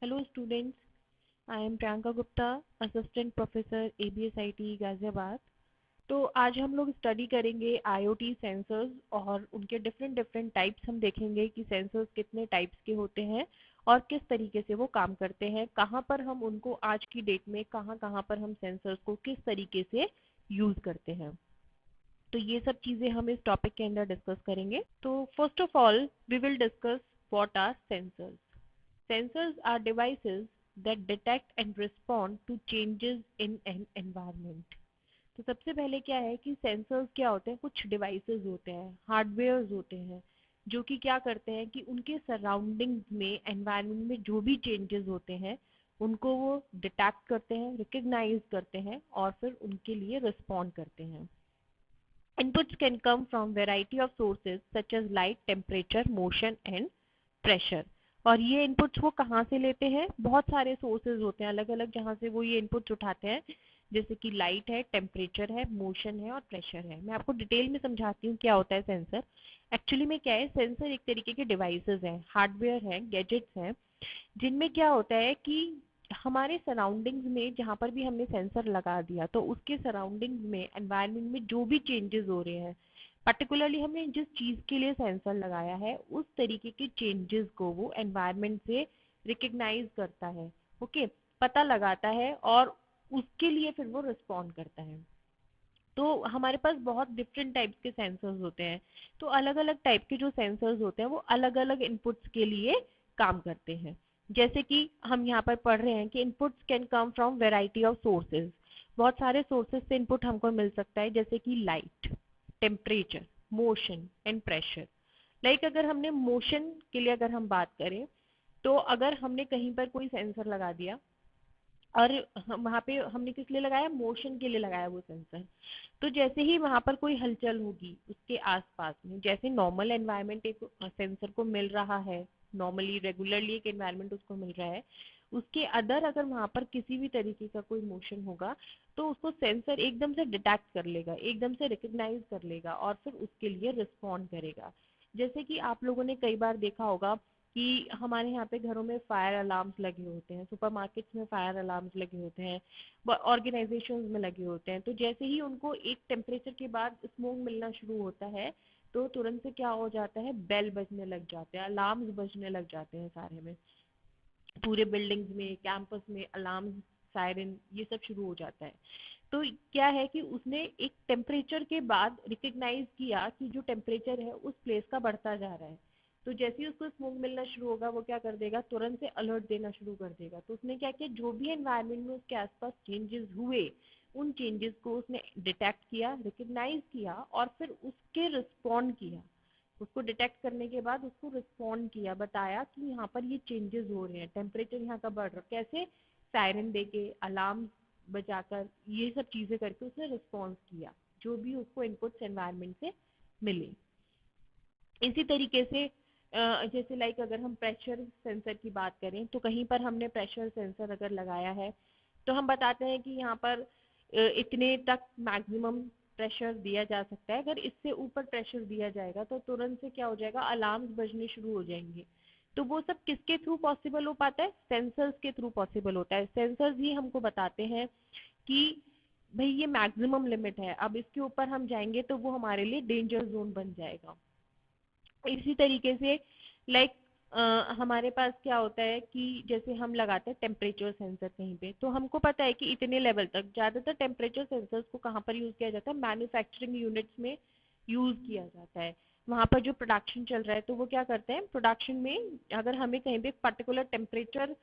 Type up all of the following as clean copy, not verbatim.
Hello students, I am Priyanka Gupta, Assistant Professor ABSIT Ghaziabad. तो आज हम लोग स्टडी करेंगे IoT सेंसर्स और उनके डिफरेंट डिफरेंट टाइप्स। हम देखेंगे कि सेंसर्स कितने टाइप्स के होते हैं और किस तरीके से वो काम करते हैं, कहाँ पर हम उनको आज की डेट में कहाँ कहाँ पर हम सेंसर्स को किस तरीके से यूज़ करते हैं। तो ये सब चीज़ें हम इस टॉपिक के अंदर डिस्कस करेंगे। तो first of all we will discuss what are sensors. Sensors are devices that detect and respond to changes in an environment. तो सबसे पहले क्या है कि सेंसर्स क्या होते हैं, कुछ डिवाइसेस होते हैं, हार्डवेयर्स होते हैं जो कि क्या करते हैं कि उनके सराउंडिंग्स में, एनवायरनमेंट में जो भी चेंजेस होते हैं उनको वो डिटेक्ट करते हैं, रिकग्नाइज करते हैं और फिर उनके लिए रिस्पॉन्ड करते हैं। Inputs can come from variety of sources such as light, temperature, motion and pressure. और ये इनपुट्स वो कहाँ से लेते हैं, बहुत सारे सोर्सेज होते हैं अलग अलग जहाँ से वो ये इनपुट्स उठाते हैं, जैसे कि लाइट है, टेम्परेचर है, मोशन है और प्रेशर है। मैं आपको डिटेल में समझाती हूँ क्या होता है सेंसर। एक्चुअली में क्या है, सेंसर एक तरीके के डिवाइसेस हैं, हार्डवेयर हैं, गैजेट्स हैं, जिनमें क्या होता है कि हमारे सराउंडिंग्स में जहाँ पर भी हमने सेंसर लगा दिया तो उसके सराउंडिंग्स में, एनवायरनमेंट में जो भी चेंजेस हो रहे हैं, पर्टिकुलरली हमने जिस चीज़ के लिए सेंसर लगाया है उस तरीके के चेंजेस को वो एनवायरनमेंट से रिकग्नाइज करता है, ओके, पता लगाता है और उसके लिए फिर वो रिस्पॉन्ड करता है। तो हमारे पास बहुत डिफरेंट टाइप्स के सेंसर्स होते हैं। तो अलग अलग टाइप के जो सेंसर्स होते हैं वो अलग अलग इनपुट्स के लिए काम करते हैं। जैसे कि हम यहाँ पर पढ़ रहे हैं कि inputs can come from variety of sources. बहुत सारे सोर्सेज से इनपुट हमको मिल सकता है, जैसे कि light, temperature, motion and pressure. Like अगर हमने मोशन के लिए अगर हम बात करें, तो अगर हमने कहीं पर कोई सेंसर लगा दिया और वहाँ पे हमने किस लिए लगाया, मोशन के लिए लगाया वो सेंसर, तो जैसे ही वहाँ पर कोई हलचल होगी उसके आसपास में, जैसे नॉर्मल एनवायरनमेंट एक सेंसर को मिल रहा है, नॉर्मली रेगुलरली एक एनवायरनमेंट उसको मिल रहा है, उसके अदर अगर वहाँ पर किसी भी तरीके का कोई मोशन होगा तो उसको सेंसर एकदम से डिटेक्ट कर लेगा, एकदम से रिकग्नाइज कर लेगा और फिर उसके लिए रिस्पॉन्ड करेगा। जैसे कि आप लोगों ने कई बार देखा होगा कि हमारे यहाँ पे घरों में फायर अलार्म्स लगे होते हैं, सुपरमार्केट्स में फायर अलार्म्स लगे होते हैं, ऑर्गेनाइजेशंस में लगे होते हैं। तो जैसे ही उनको एक टेम्परेचर के बाद स्मोक मिलना शुरू होता है तो तुरंत से क्या हो जाता है, बेल बजने लग जाते हैं, अलार्म्स बजने लग जाते हैं सारे में, पूरे बिल्डिंग्स में, कैंपस में अलार्म, सायरन, ये सब शुरू हो जाता है। तो क्या है कि उसने एक टेम्परेचर के बाद रिकग्नाइज किया कि जो टेम्परेचर है उस प्लेस का बढ़ता जा रहा है। तो जैसे ही उसको स्मोक मिलना शुरू होगा वो क्या कर देगा, तुरंत से अलर्ट देना शुरू कर देगा। तो उसने क्या किया, जो भी एनवायरनमेंट में उसके आसपास चेंजेस हुए उन चेंजेस को उसने डिटेक्ट किया, रिकग्नाइज किया और फिर उसके रिस्पॉन्ड किया। उसको डिटेक्ट करने के बाद उसको रिस्पॉन्ड किया, बताया कि यहाँ पर ये चेंजेस हो रहे हैं, टेम्परेचर यहाँ का बढ़ रहा है, कैसे, सायरन देके, अलार्म बजाकर, ये सब चीज़ें करके उसने रिस्पॉन्स किया जो भी उसको इनपुट्स एनवायरनमेंट से मिले। इसी तरीके से जैसे लाइक अगर हम प्रेशर सेंसर की बात करें तो कहीं पर हमने प्रेशर सेंसर अगर लगाया है तो हम बताते हैं कि यहाँ पर इतने तक मैक्सिमम प्रेशर दिया जा सकता है, अगर इससे ऊपर प्रेशर दिया जाएगा तो तुरंत से क्या हो जाएगा, अलार्म्स बजने शुरू हो जाएंगे। तो वो सब किसके थ्रू पॉसिबल हो पाता है, सेंसर्स के थ्रू पॉसिबल होता है। सेंसर्स ही हमको बताते हैं कि भाई ये मैक्सिमम लिमिट है, अब इसके ऊपर हम जाएंगे तो वो हमारे लिए डेंजर जोन बन जाएगा। इसी तरीके से लाइक हमारे पास क्या होता है कि जैसे हम लगाते हैं टेम्परेचर सेंसर कहीं पे, तो हमको पता है कि इतने लेवल तक, ज़्यादातर टेम्परेचर सेंसर्स को कहाँ पर यूज़ किया जाता है, मैन्युफैक्चरिंग यूनिट्स में यूज़ किया जाता है। वहाँ पर जो प्रोडक्शन चल रहा है तो वो क्या करते हैं, प्रोडक्शन में अगर हमें कहीं पे पर्टिकुलर टेम्परेचर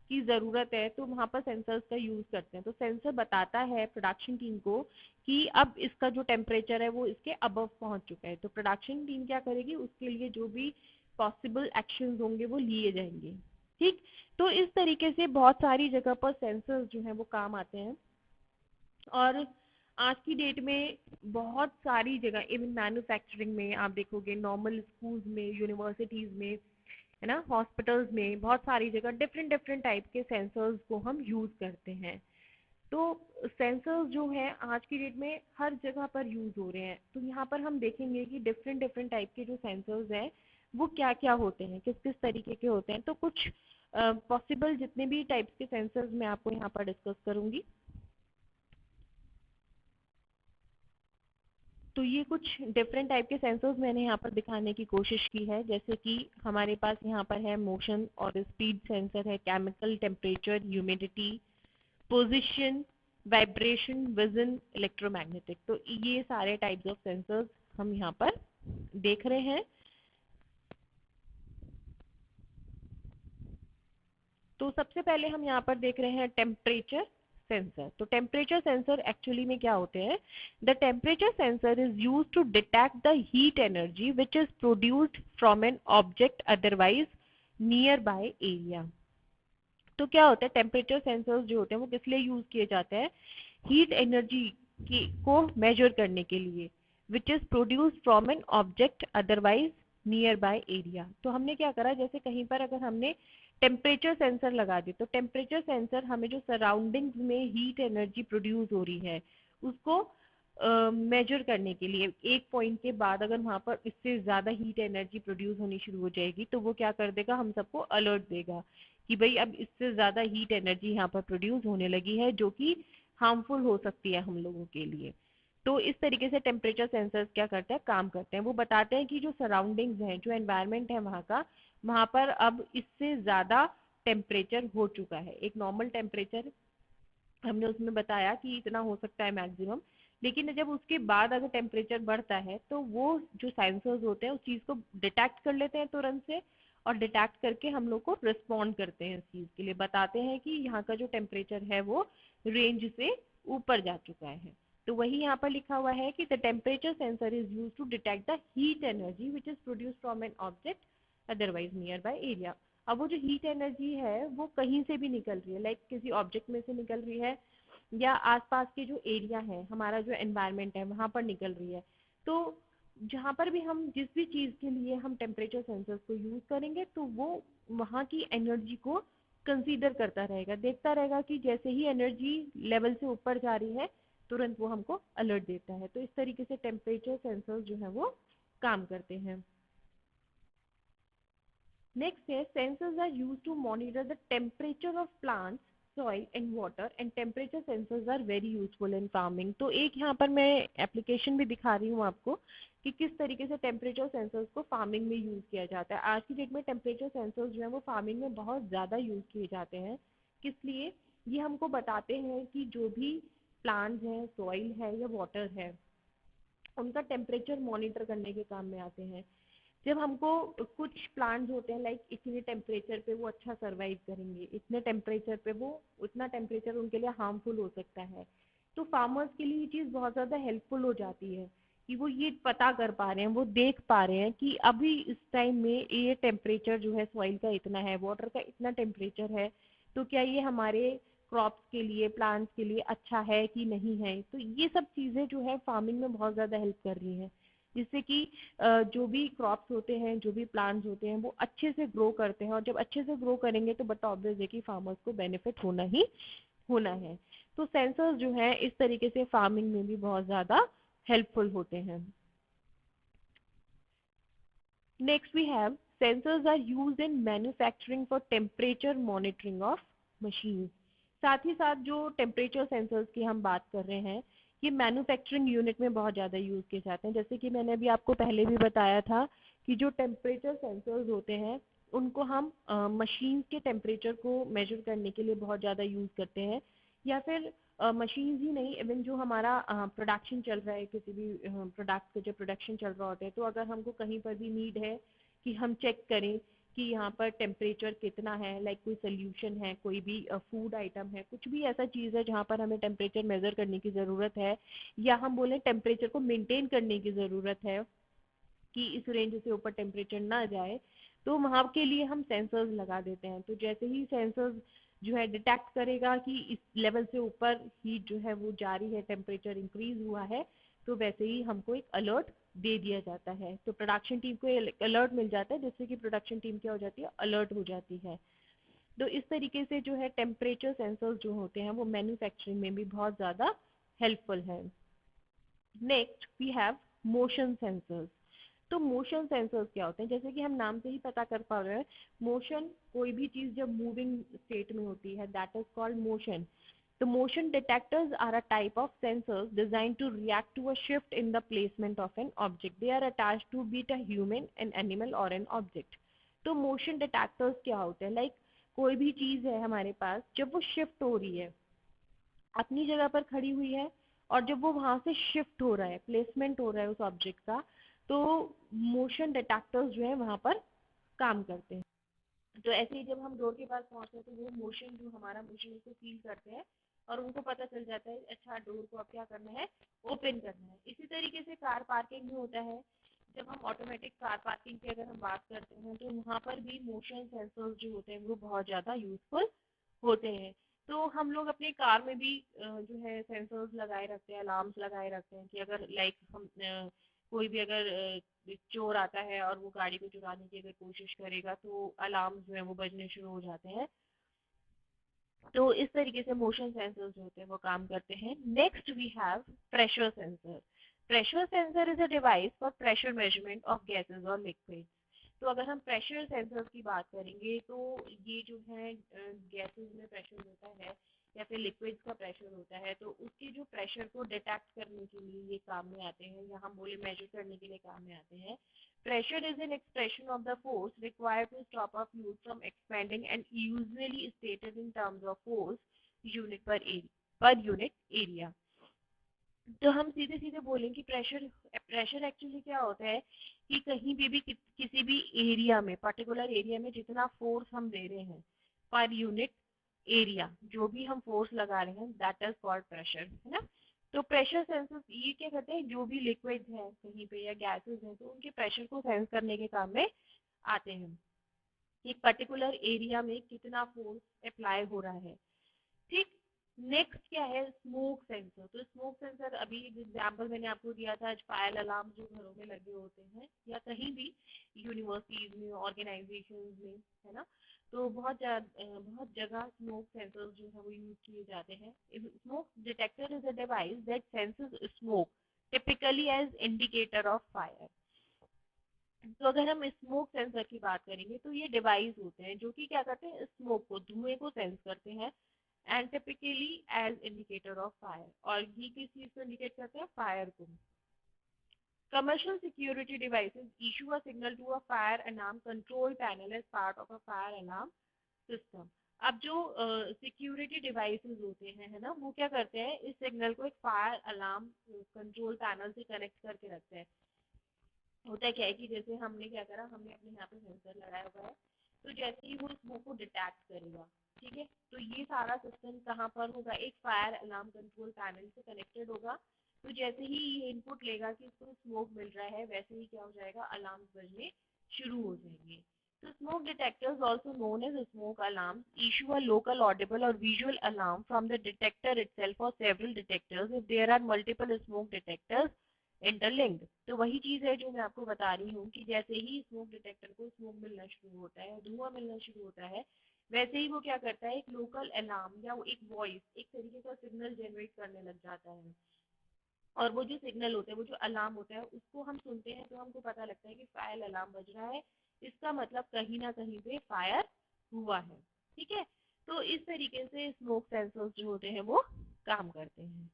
की ज़रूरत है तो वहाँ पर सेंसर्स का यूज़ करते हैं। तो सेंसर बताता है प्रोडक्शन टीम को कि अब इसका जो टेम्परेचर है वो इसके अबव पहुंच चुका है, तो प्रोडक्शन टीम क्या करेगी, उसके लिए जो भी पॉसिबल एक्शंस होंगे वो लिए जाएंगे। ठीक, तो इस तरीके से बहुत सारी जगह पर सेंसर्स जो हैं वो काम आते हैं। और आज की डेट में बहुत सारी जगह, इवन मैन्युफैक्चरिंग में आप देखोगे, नॉर्मल स्कूल्स में, यूनिवर्सिटीज़ में, है ना, हॉस्पिटल्स में, बहुत सारी जगह डिफरेंट डिफरेंट टाइप के सेंसर्स को हम यूज़ करते हैं। तो सेंसर्स जो है आज की डेट में हर जगह पर यूज हो रहे हैं। तो यहाँ पर हम देखेंगे कि डिफरेंट डिफरेंट टाइप के जो सेंसर्स हैं वो क्या क्या होते हैं, किस किस तरीके के होते हैं। तो कुछ पॉसिबल जितने भी टाइप्स के सेंसर्स मैं आपको यहाँ पर डिस्कस करूंगी। तो ये कुछ डिफरेंट टाइप के सेंसर्स मैंने यहाँ पर दिखाने की कोशिश की है, जैसे कि हमारे पास यहाँ पर है मोशन और स्पीड सेंसर है, chemical, temperature, humidity, position, vibration, vision, electromagnetic. तो ये सारे टाइप्स ऑफ सेंसर्स हम यहाँ पर देख रहे हैं। तो सबसे पहले हम यहाँ पर देख रहे हैं टेम्परेचर सेंसर। तो टेम्परेचर सेंसर एक्चुअली में क्या होते हैं? The temperature sensor is use to detect the heat energy which is produced from an object otherwise nearby area. तो क्या होता है, टेम्परेचर सेंसर्स जो होते हैं वो किस लिए यूज किए जाते हैं? हीट एनर्जी की को मेजर करने के लिए, विच is produced from an object otherwise nearby area. तो हमने क्या करा, जैसे कहीं पर अगर हमने टेम्परेचर सेंसर लगा दी, तो टेम्परेचर सेंसर हमें जो सराउंडिंग्स में हीट एनर्जी प्रोड्यूस हो रही है उसको मेजर करने के लिए, एक पॉइंट के बाद अगर वहां पर इससे ज्यादा हीट एनर्जी प्रोड्यूस होनी शुरू हो जाएगी तो वो क्या कर देगा, हम सबको अलर्ट देगा कि भाई अब इससे ज्यादा हीट एनर्जी यहाँ पर प्रोड्यूस होने लगी है जो कि हार्मफुल हो सकती है हम लोगों के लिए। तो इस तरीके से टेम्परेचर सेंसर्स क्या करते हैं, काम करते हैं। वो बताते हैं कि जो सराउंडिंग्स हैं, जो एनवायरनमेंट है वहाँ का, वहाँ पर अब इससे ज्यादा टेम्परेचर हो चुका है। एक नॉर्मल टेम्परेचर हमने उसमें बताया कि इतना हो सकता है मैक्सिमम, लेकिन जब उसके बाद अगर टेम्परेचर बढ़ता है तो वो जो सेंसर्स होते हैं उस चीज को डिटेक्ट कर लेते हैं तुरंत से, और डिटेक्ट करके हम लोग को रिस्पॉन्ड करते हैं इस चीज के लिए, बताते हैं कि यहाँ का जो टेम्परेचर है वो रेंज से ऊपर जा चुका है। तो वही यहाँ पर लिखा हुआ है कि the temperature sensor is use to detect the heat energy which is produce from an object otherwise nearby area. अब वो जो हीट एनर्जी है वो कहीं से भी निकल रही है, लाइक किसी ऑब्जेक्ट में से निकल रही है या आसपास के जो एरिया है, हमारा जो एनवायरनमेंट है वहां पर निकल रही है। तो जहां पर भी हम जिस भी चीज के लिए हम टेम्परेचर सेंसर्स को यूज करेंगे तो वो वहां की एनर्जी को कंसीडर करता रहेगा, देखता रहेगा कि जैसे ही एनर्जी लेवल से ऊपर जा रही है तुरंत वो हमको अलर्ट देता है। तो इस तरीके से टेम्परेचर सेंसर्स जो है वो काम करते हैं। Next is sensors are used to monitor the temperature of plants, soil and water, and temperature sensors are very useful in farming। तो एक यहाँ पर मैं एप्लीकेशन भी दिखा रही हूँ आपको कि किस तरीके से टेम्परेचर सेंसर्स को फार्मिंग में यूज किया जाता है। आज की डेट में टेम्परेचर सेंसर्स जो है वो फार्मिंग में बहुत ज़्यादा यूज किए जाते हैं। किस लिए? ये हमको बताते हैं कि जो भी प्लांट्स हैं, सॉइल है या वाटर है, उनका टेम्परेचर मॉनिटर करने के काम में आते हैं। जब हमको कुछ प्लांट्स होते हैं लाइक इतने टेम्परेचर पे वो अच्छा सरवाइव करेंगे, इतने टेम्परेचर पे वो, उतना टेम्परेचर उनके लिए हार्मफुल हो सकता है, तो फार्मर्स के लिए ये चीज़ बहुत ज़्यादा हेल्पफुल हो जाती है कि वो ये पता कर पा रहे हैं, वो देख पा रहे हैं कि अभी इस टाइम में ये टेम्परेचर जो है सॉइल का इतना है, वाटर का इतना टेम्परेचर है, तो क्या ये हमारे क्रॉप्स के लिए, प्लांट्स के लिए अच्छा है कि नहीं है। तो ये सब चीज़ें जो है फार्मिंग में बहुत ज़्यादा हेल्प कर रही हैं, जिससे कि जो भी क्रॉप्स होते हैं, जो भी प्लांट्स होते हैं वो अच्छे से ग्रो करते हैं, और जब अच्छे से ग्रो करेंगे तो बट ऑब्वियस है कि फार्मर्स को बेनिफिट होना ही होना है। तो सेंसर्स जो है इस तरीके से फार्मिंग में भी बहुत ज़्यादा हेल्पफुल होते हैं। Next we have sensors are used in manufacturing for temperature monitoring of machine. साथ ही साथ जो टेम्परेचर सेंसर्स की हम बात कर रहे हैं, ये मैन्युफैक्चरिंग यूनिट में बहुत ज़्यादा यूज़ किए जाते हैं। जैसे कि मैंने अभी आपको पहले भी बताया था कि जो टेम्परेचर सेंसर्स होते हैं उनको हम मशीन के टेम्परेचर को मेजर करने के लिए बहुत ज़्यादा यूज़ करते हैं, या फिर मशीन ही नहीं, इवन जो हमारा प्रोडक्शन चल रहा है, किसी भी प्रोडक्ट का जब प्रोडक्शन चल रहा होता है, तो अगर हमको कहीं पर भी नीड है कि हम चेक करें कि यहाँ पर टेम्परेचर कितना है, लाइक कोई सोल्यूशन है, कोई भी फूड आइटम है, कुछ भी ऐसा चीज़ है जहाँ पर हमें टेम्परेचर मेज़र करने की ज़रूरत है, या हम बोलें टेम्परेचर को मेंटेन करने की ज़रूरत है कि इस रेंज से ऊपर टेम्परेचर ना जाए, तो वहाँ के लिए हम सेंसर्स लगा देते हैं। तो जैसे ही सेंसर्स जो है डिटेक्ट करेगा कि इस लेवल से ऊपर हीट जो है वो जा रही है, टेम्परेचर इंक्रीज हुआ है, तो वैसे ही हमको एक अलर्ट दे दिया जाता है। तो प्रोडक्शन टीम को अलर्ट मिल जाता है, जिससे कि प्रोडक्शन टीम क्या हो जाती है, अलर्ट हो जाती है। तो इस तरीके से जो है टेम्परेचर सेंसर्स जो होते हैं वो मैन्युफैक्चरिंग में भी बहुत ज़्यादा हेल्पफुल है। Next we have motion sensors. तो मोशन सेंसर्स क्या होते हैं, जैसे कि हम नाम से ही पता कर पा रहे हैं, मोशन कोई भी चीज जब मूविंग स्टेट में होती है that is called motion. The motion detectors are a type of sensors designed to react to a shift in the placement of an object. They are attached to be it a human, an animal or an object. तो motion detectors क्या होते हैं, like कोई भी चीज है हमारे पास, जब वो शिफ्ट हो रही है, अपनी जगह पर खड़ी हुई है, और जब वो वहां से शिफ्ट हो रहा है, प्लेसमेंट हो रहा है उस ऑब्जेक्ट का, तो मोशन डिटेक्टर्स जो है वहां पर काम करते हैं. तो ऐसे ही जब हम डोर के पास पहुंचते हैं तो वो मोशन, जो हमारा मोशन, उसको फील करते हैं और उनको पता चल जाता है अच्छा डोर को अब क्या करना है, ओपन करना है. इसी तरीके से कार पार्किंग में होता है. जब हम ऑटोमेटिक कार पार्किंग की अगर हम बात करते हैं तो वहाँ पर भी मोशन सेंसर्स जो होते हैं वो बहुत ज़्यादा यूजफुल होते हैं. तो हम लोग अपने कार में भी जो है सेंसर्स लगाए रखते हैं, अलार्म्स लगाए रखते हैं कि अगर लाइक हम कोई भी अगर चोर आता है और वो गाड़ी को चुराने की अगर कोशिश करेगा तो अलार्म जो है वो बजने शुरू हो जाते हैं. तो इस तरीके से मोशन सेंसर्स जो होते हैं वो काम करते हैं. Next we have pressure sensor. Pressure sensor is a device for pressure measurement of gases और लिक्विड्स. तो अगर हम प्रेशर सेंसर्स की बात करेंगे तो ये जो है गैसेस में प्रेशर होता है या फिर लिक्विड्स का प्रेशर होता है, तो उसके जो प्रेशर को डिटेक्ट करने के लिए ये काम में आते हैं, या हम बोले मेजर करने के लिए काम में आते हैं. Pressure is an expression of the force required to stop a fluid from expanding and usually stated in terms of force unit per unit area. तो हम सीधे सीधे बोलें कि प्रेशर प्रेशर एक्चुअली क्या होता है कि कहीं भी किसी भी एरिया में, पर्टिकुलर एरिया में जितना फोर्स हम दे रहे हैं पर यूनिट एरिया, जो भी हम फोर्स लगा रहे हैं दैट इज कॉल्ड प्रेशर, है ना. तो प्रेशर सेंसर्स ये क्या करते हैं, जो भी लिक्विड्स हैं कहीं पे या गैसेस हैं तो उनके प्रेशर को सेंस करने के काम में आते हैं. एक पर्टिकुलर एरिया में कितना फोर्स अप्लाई हो रहा है. ठीक. नेक्स्ट क्या है, स्मोक सेंसर. तो स्मोक सेंसर अभी एग्जांपल मैंने आपको दिया था, आज फायर अलार्म जो घरों में लगे होते हैं या कहीं भी यूनिवर्सिटीज में, ऑर्गेनाइजेशंस में, है ना, तो बहुत जगह स्मोक सेंसर्स जो है वो यूज किए जाते हैं. Smoke detector is a device that senses smoke typically as indicator of fire. तो अगर हम स्मोक सेंसर की बात करेंगे तो ये डिवाइस होते हैं जो कि क्या करते हैं, स्मोक को, धुएं को सेंस करते हैं and typically as indicator of fire. और ये किस चीज को इंडिकेट करते हैं, फायर को. Commercial security devices issue a signal to a fire alarm control panel as part of a fire alarm system. अब जो सिक्योरिटी डिवाइसेस होते हैं, है ना, वो क्या करते हैं, इस सिग्नल को एक फायर अलार्म कंट्रोल पैनल से कनेक्ट करके रखते हैं. होता क्या है कि जैसे हमने क्या करा, हमने अपने यहाँ पे सेंसर लगाया हुआ है, तो जैसे ही वो स्मोक को डिटेक्ट करेगा, ठीक है, तो ये सारा सिस्टम कहाँ पर होगा, एक फायर अलार्म कंट्रोल पैनल से कनेक्टेड होगा. तो जैसे ही ये इनपुट लेगा कि इसको स्मोक मिल रहा है, वैसे ही क्या हो जाएगा, अलार्म बजने शुरू हो जाएंगे. तो smoke detectors also known as smoke alarm issue a local audible और visual alarm from the detector itself और several detectors if there are multiple smoke detectors interlinked. तो वही चीज है जो मैं आपको बता रही हूँ कि जैसे ही स्मोक डिटेक्टर को स्मोक मिलना शुरू होता है, धुआं मिलना शुरू होता है, वैसे ही वो क्या करता है, एक लोकल अलार्म या वो एक वॉइस, एक तरीके का सिग्नल जनरेट करने लग जाता है. और वो जो सिग्नल होता है, वो जो अलार्म होता है, उसको हम सुनते हैं तो हमको पता लगता है कि फायर अलार्म बज रहा है, इसका मतलब कहीं ना कहीं पे फायर हुआ है. ठीक है. तो इस तरीके से स्मोक सेंसर्स जो होते हैं वो काम करते हैं.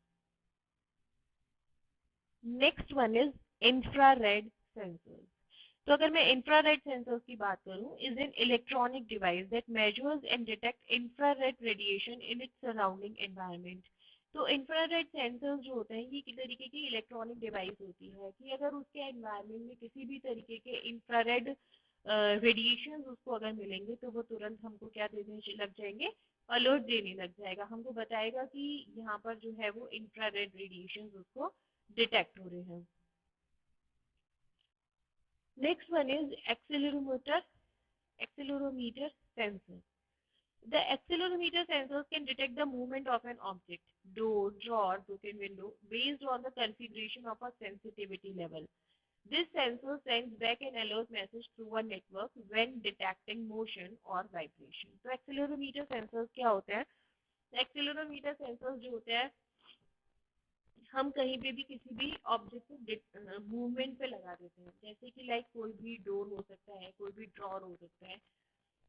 Next one is infrared sensors. तो अगर मैं इंफ्रारेड सेंसर्स की बात करूं, is an electronic device that measures and detect infrared radiation in its surrounding environment. तो इंफ्रारेड सेंसर्स जो होते हैं ये एक तरीके की इलेक्ट्रॉनिक डिवाइस होती है कि अगर उसके एनवायरनमेंट में किसी भी तरीके के इंफ्रारेड रेडिएशन उसको अगर मिलेंगे तो वो तुरंत हमको क्या देने लग जाएंगे, अलर्ट देने लग जाएगा, हमको बताएगा कि यहाँ पर जो है वो इंफ्रारेड रेडिएशन उसको डिटेक्ट हो रहे हैं. Next one is accelerometer sensor. The accelerometer sensors can detect the movement of an object, door, drawer, broken window, based on the configuration of a sensitivity level. This sensor sends back an alert message through a network when detecting motion or vibration. तो accelerometer sensors क्या होते हैं? accelerometer sensors जो होते हैं हम कहीं पे भी किसी भी ऑब्जेक्ट को मूवमेंट पे लगा देते हैं, जैसे कि लाइक कोई भी डोर हो सकता है, कोई भी ड्रॉर हो सकता है।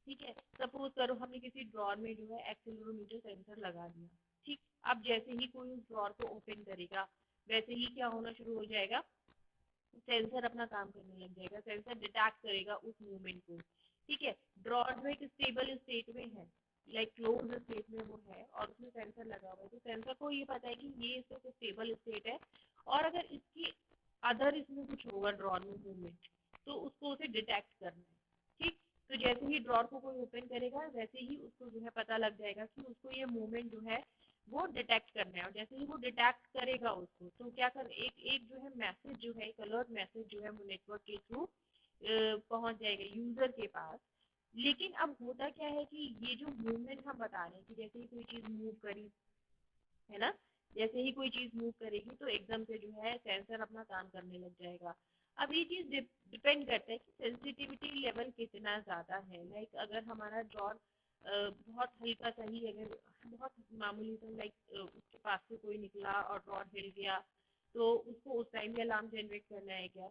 ठीक है, सपोज करो हमने किसी ड्रॉर में जो है एक्सेलरोमीटर सेंसर लगा दिया। ठीक, अब जैसे ही कोई उस ड्रॉर को ओपन करेगा, वैसे ही क्या होना शुरू हो जाएगा, सेंसर अपना काम करने लग जाएगा, सेंसर डिटेक्ट करेगा उस मूवमेंट को। ठीक है, ड्रॉर जो एक स्टेबल स्टेट में है, लाइक क्लोज स्टेट में वो है और उसमें सेंसर लगा हुआ है, तो सेंसर को ये पता है कि ये इसका स्टेबल स्टेट है, और अगर इसकी अदर इसमें कुछ होगा ड्रॉर में मूवमेंट, तो उसको उसे डिटेक्ट करना है। ठीक, तो जैसे ही ड्रॉर को कोई ओपन करेगा, वैसे ही उसको जो है पता लग जाएगा कि उसको ये मूवमेंट जो है वो डिटेक्ट करना है, और जैसे ही वो डिटेक्ट करेगा उसको, तो क्या कर एक एक जो है मैसेज जो है, एक अलर्ट मैसेज जो है वो नेटवर्क के थ्रू पहुंच जाएगा यूजर के पास। लेकिन अब होता क्या है कि ये जो मूवमेंट हम बता रहे हैं कि जैसे ही कोई चीज मूव करी, है ना, जैसे ही कोई चीज मूव करेगी तो एकदम से जो है सेंसर अपना काम करने लग जाएगा। अब ये चीज डिपेंड करता है कि सेंसिटिविटी लेवल कितना ज्यादा है। लाइक अगर हमारा ड्रॉर बहुत हल्का सा ही, अगर बहुत मामूली सा, लाइक उसके पास से कोई निकला और ड्रॉर हिल गया, तो उसको उस टाइम भी अलार्म जनरेट करना है क्या,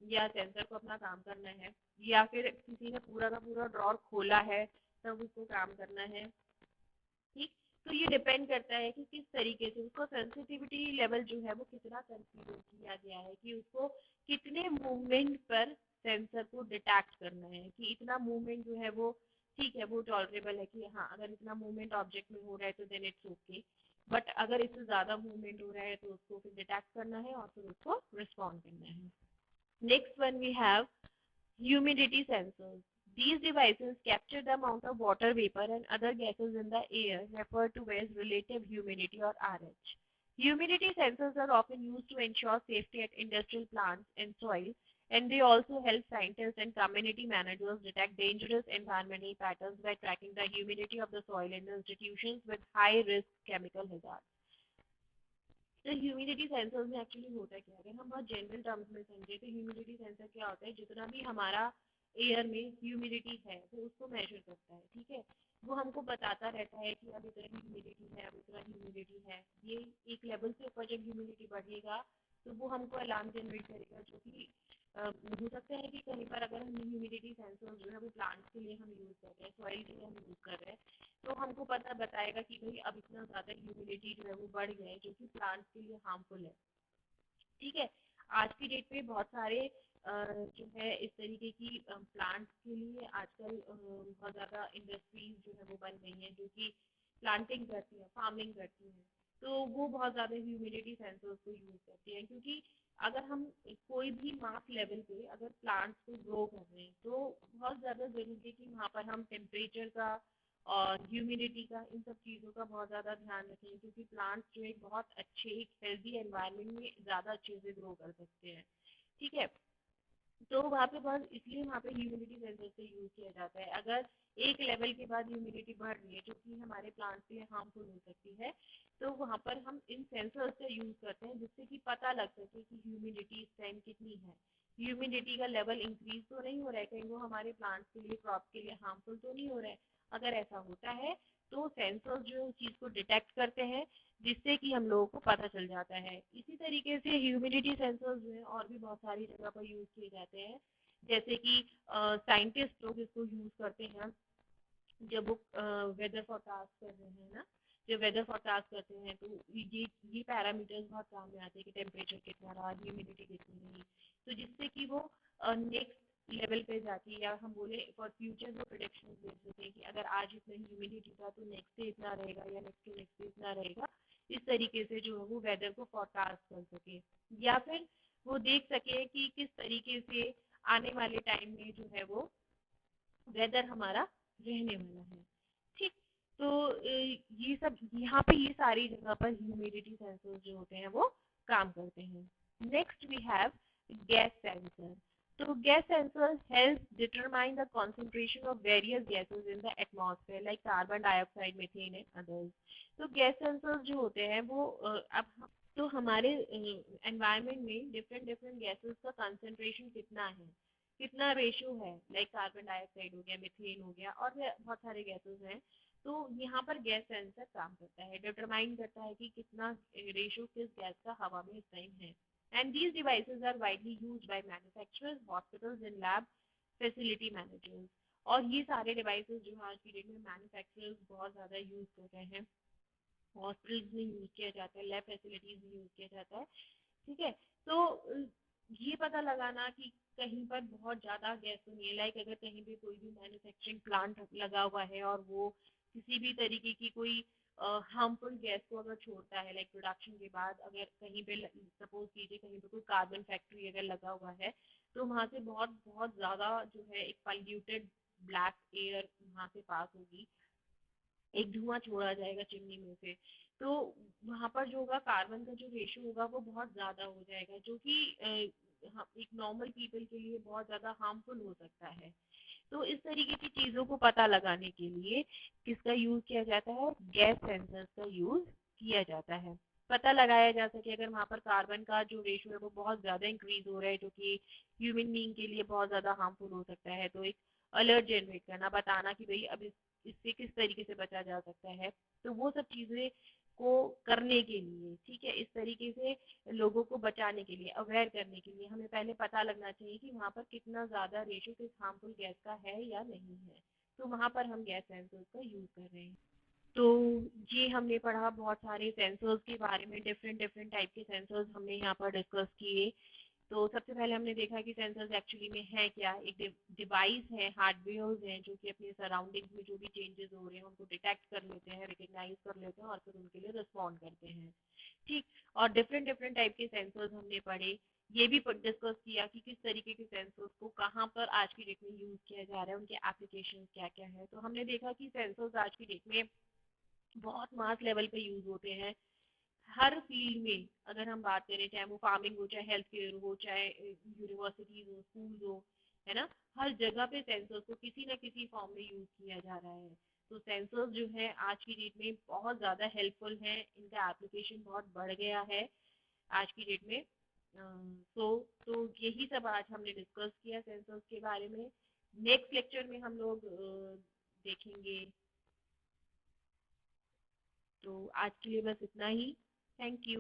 या सेंसर को अपना काम करना है, या फिर किसी ने पूरा का पूरा ड्रॉर खोला है तब उसको काम करना है। ठीक, तो ये डिपेंड करता है कि किस तरीके से उसको सेंसिटिविटी लेवल जो है वो कितना कंसीडर किया गया है, कि उसको कितने मूवमेंट पर सेंसर को डिटेक्ट करना है, कि इतना मूवमेंट जो है वो ठीक है, वो टॉलरेबल है, कि हाँ अगर इतना मूवमेंट ऑब्जेक्ट में हो रहा है तो देन इट्स ओके, बट अगर इससे ज्यादा मूवमेंट हो रहा है तो उसको फिर डिटेक्ट करना है और फिर उसको रिस्पॉन्ड करना है। Next one we have humidity sensors. These devices capture the amount of water vapor and other gases in the air, referred to as relative humidity or RH. Humidity sensors are often used to ensure safety at industrial plants and soil, and they also help scientists and community managers detect dangerous environmental patterns by tracking the humidity of the soil in institutions with high risk chemical hazards. तो humidity sensor में actually होता क्या है, अगर हम बहुत general terms में समझे तो ह्यूमिडिटी सेंसर क्या होता है, जितना भी हमारा एयर में ह्यूमिडिटी है वो उसको मेजर करता है। ठीक है, वो हमको बताता रहता है कि अब इतना ह्यूमिडिटी है, अब इतना ह्यूमिडिटी है। ये एक लेवल से ऊपर जब ह्यूमिडिटी बढ़ेगा तो वो हमको अलार्म जनरेट करेगा, जो कि हो सकता है कि कहीं पर अगर हम ह्यूमिडिटी सेंसर जो है वो प्लांट्स के लिए हम यूज़ कर रहे हैं, सॉइल के लिए हम यूज़ कर रहे हैं, तो हमको पता बताएगा कि भाई अब इतना ज़्यादा ह्यूमिडिटी जो है वो बढ़ गया है, जो कि प्लांट्स के लिए हार्मफुल है। ठीक है, आज की डेट पे बहुत सारे जो है इस तरीके की प्लांट्स के लिए आजकल बहुत ज़्यादा इंडस्ट्रीज जो है वो बन गई हैं, जो कि प्लांटिंग करती है, फार्मिंग करती हैं, तो वो बहुत ज़्यादा ह्यूमिडिटी सेंसर्स को यूज़ करती हैं, क्योंकि अगर हम कोई भी मास लेवल पे अगर प्लांट्स को ग्रो कर रहे हैं तो बहुत ज़्यादा ज़रूरी है कि वहाँ पर हम टेम्परेचर का और ह्यूमिडिटी का, इन सब चीज़ों का बहुत ज़्यादा ध्यान रखें, क्योंकि प्लांट्स जो एक बहुत अच्छे एक हेल्दी एनवायरनमेंट में ज़्यादा अच्छे से ग्रो कर सकते हैं। ठीक है, तो वहाँ पे बहुत इसलिए वहाँ पे ह्यूमिडिटी सेंसर से यूज़ किया जाता है। अगर एक लेवल के बाद ह्यूमिडिटी बढ़ रही है जो कि हमारे प्लांट्स के लिए हार्मफुल हो सकती है, तो वहाँ पर हम इन सेंसर्स का यूज़ करते हैं, जिससे कि पता लग सके कि ह्यूमिडिटी इस टाइम कितनी है, ह्यूमिडिटी का लेवल इंक्रीज तो नहीं हो रहा है, कहीं वो हमारे प्लांट्स के लिए, क्रॉप के लिए हार्मफुल तो नहीं हो रहा है। अगर ऐसा होता है तो सेंसर्स जो है उस चीज़ को डिटेक्ट करते हैं, जिससे कि हम लोगों को पता चल जाता है। इसी तरीके से ह्यूमिडिटी सेंसर्स जो है और भी बहुत सारी जगह पर यूज़ किए जाते हैं, जैसे कि साइंटिस्ट लोग इसको यूज़ करते हैं जब वो वेदर फोरकास्ट कर रहे हैं ना, जब वेदर फोरकास्ट करते हैं तो ये पैरामीटर्स बहुत काम में आते हैं कि टेम्परेचर कितना रहा, ह्यूमिडिटी कितनी रही, तो जिससे कि वो नेक्स्ट लेवल पे जाके, या हम बोले फॉर फ्यूचर वो प्रोडिक्शन दे सके कि अगर आज इतना ह्यूमिडिटी था तो नेक्स्ट डे इतना रहेगा, या नेक्स्ट टू नेक्स्ट डे इतना रहेगा। इस तरीके से जो है वो वेदर को फोरकास्ट कर सके, या फिर वो देख सके कि किस तरीके से आने वाले टाइम में जो है वो वेदर हमारा रहने वाला है। ठीक, तो ये सब यहाँ पे ये सारी जगह पर ह्यूमिडिटी सेंसर्स जो होते हैं वो काम करते हैं। Next we have gas sensor. तो gas sensor help determine the concentration of various gases in the atmosphere like carbon dioxide, methane and others. तो गैस सेंसर्स जो होते हैं वो तो हमारे एनवायरनमेंट में डिफरेंट डिफरेंट गैसेस का कंसंट्रेशन कितना है, कितना रेशियो है, लाइक कार्बन डाइऑक्साइड हो गया, मीथेन हो गया, और भी बहुत सारे गैसेस हैं, तो यहाँ पर गैस सेंसर काम करता है, डिटरमाइन करता है कि कितना रेशियो किस गैस का हवा में इस टाइम है। And these devices are widely used by manufacturers, hospitals and lab facility managers. और ये सारे डिवाइसेस जो आज की डेट में मैन्युफैक्चरर्स बहुत ज़्यादा यूज़ कर रहे हैं, हॉस्पिटल्स में यूज़ किया जाता है, लैब फैसिलिटीज़ में यूज़ किया जाता है। ठीक है। तो ये पता लगाना कि कहीं पर बहुत ज़्यादा गैस तो नहीं है, लाइक अगर कहीं पे कोई भी मैन्युफैक्चरिंग प्लांट लगा हुआ है और वो किसी भी तरीके की कोई हार्मफुल गैस को अगर छोड़ता है, लाइक प्रोडक्शन के बाद अगर कहीं पे सपोज कीजिए कहीं पे कोई कार्बन फैक्ट्री अगर लगा हुआ है, तो वहाँ से बहुत बहुत ज़्यादा जो है एक पॉल्यूटेड ब्लैक एयर वहाँ से पास होगी, एक धुआं छोड़ा जाएगा चिमनी में से। तो वहां पर जो होगा कार्बन का जो रेशियो होगा वो बहुत ज्यादा हो जाएगा, जो कि एक नॉर्मल पीपल के लिए बहुत ज्यादा हार्मफुल हो सकता है। तो इस तरीके की चीजों को पता लगाने के लिए किसका यूज किया जाता है, गैस सेंसर्स का यूज किया जाता है। पता लगाया जा सके अगर वहां पर कार्बन का जो रेशियो है वो बहुत ज्यादा इंक्रीज हो रहा है, जो कि ह्यूमन बीइंग के लिए बहुत ज्यादा हार्मफुल हो सकता है, तो एक अलर्ट जनरेट करना, बताना कि भाई अब इससे किस तरीके से बचा जा सकता है। तो वो सब चीजें को करने के लिए, ठीक है, इस तरीके से लोगों को बचाने के लिए, अवेयर करने के लिए हमें पहले पता लगना चाहिए कि वहाँ पर कितना ज्यादा रेशो किस हार्मफुल गैस का है या नहीं है। तो वहाँ पर हम गैस सेंसर्स का यूज कर रहे हैं। तो ये हमने पढ़ा बहुत सारे सेंसर्स के बारे में, डिफरेंट डिफरेंट टाइप के सेंसर्स हमने यहाँ पर डिस्कस किए। तो सबसे पहले हमने देखा कि सेंसर्स एक्चुअली में है क्या, एक डिवाइस है, हार्डवेयर हैं जो कि अपने सराउंडिंग्स में जो भी चेंजेस हो रहे हैं उनको डिटेक्ट कर लेते हैं, रिकग्नाइज कर लेते हैं और फिर उनके लिए रिस्पॉन्ड करते हैं। ठीक। और डिफरेंट डिफरेंट टाइप के सेंसर्स हमने पढ़े, ये भी डिस्कस किया कि किस तरीके के सेंसर्स को कहाँ पर आज की डेट में यूज किया जा रहा है, उनके एप्लीकेशन क्या क्या है। तो हमने देखा कि सेंसर्स आज की डेट में बहुत मास लेवल पे यूज होते हैं, हर फील्ड में। अगर हम बात करें चाहे वो फार्मिंग हो, चाहे हेल्थ केयर हो, चाहे यूनिवर्सिटीज हो, स्कूल हो, है ना, हर जगह पे सेंसर्स को किसी न किसी फॉर्म में यूज किया जा रहा है। तो सेंसर्स जो है आज की डेट में बहुत ज़्यादा हेल्पफुल हैं, इनका एप्लीकेशन बहुत बढ़ गया है आज की डेट में। तो यही सब आज हमने डिस्कस किया सेंसर्स के बारे में। नेक्स्ट लेक्चर में हम लोग देखेंगे। तो आज के लिए बस इतना ही। Thank you.